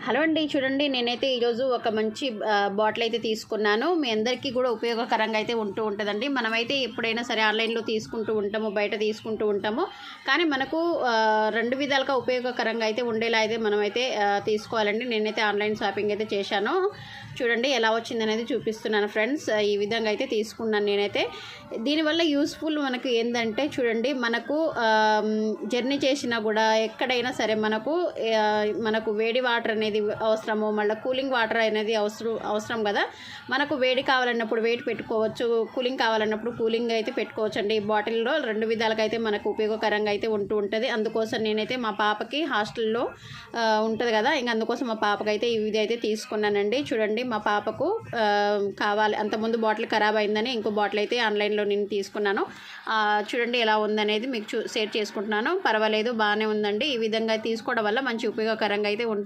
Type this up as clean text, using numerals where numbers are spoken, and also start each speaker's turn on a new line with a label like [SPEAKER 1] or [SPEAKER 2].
[SPEAKER 1] Hello అండి, చూడండి నేనైతే ఈరోజు ఒక మంచి బాటిల్ అయితే తీసుకున్నాను. మీ అందరికీ కూడా ఉపయోగకరంగా అయితే ఉంటుందండి. మనమైతే ఎప్పుడైనా సరే ఆన్లైన్లో తీసుకుంటూ ఉంటాము, బయట తీసుకుంటూ ఉంటాము. కానీ మనకు రెండు విధాలుగా ఉపయోగకరంగా అయితే ఉండేలా అయితే మనమైతే తీసుకోవాలండి. నేనైతే ఆన్లైన్ షాపింగ్ అయితే చేశాను. చూడండి ఎలా వచ్చిందనేది చూపిస్తున్నాను ఫ్రెండ్స్. ఈ విధంగా అయితే తీసుకున్నాను నేనైతే. దీనివల్ల యూస్ఫుల్ మనకు ఏంటంటే చూడండి, మనకు జర్నీ చేసినా కూడా ఎక్కడైనా సరే మనకు వేడి వాటర్ అనేది అవసరము, మళ్ళీ కూలింగ్ వాటర్ అనేది అవసరం కదా. మనకు వేడి కావాలన్నప్పుడు వేడి పెట్టుకోవచ్చు, కూలింగ్ కావాలన్నప్పుడు కూలింగ్ అయితే పెట్టుకోవచ్చు అండి. బాటిల్లో రెండు విధాలుగా అయితే మనకు ఉపయోగకరంగా అయితే ఉంటుంది. అందుకోసం నేనైతే మా పాపకి హాస్టల్లో ఉంటుంది కదా, ఇంక అందుకోసం మా పాపకి అయితే ఇది అయితే తీసుకున్నానండి. చూడండి మా పాపకు కావాలి, అంతకుముందు బాటిల్ ఖరాబ్ అయిందని ఇంకో బాటిల్ అయితే ఆన్లైన్లో నేను తీసుకున్నాను. చూడండి ఎలా ఉందనేది మీకు షేర్ చేసుకుంటున్నాను. పర్వాలేదు, బాగానే ఉందండి. ఈ విధంగా తీసుకోవడం వల్ల మంచి ఉపయోగకరంగా అయితే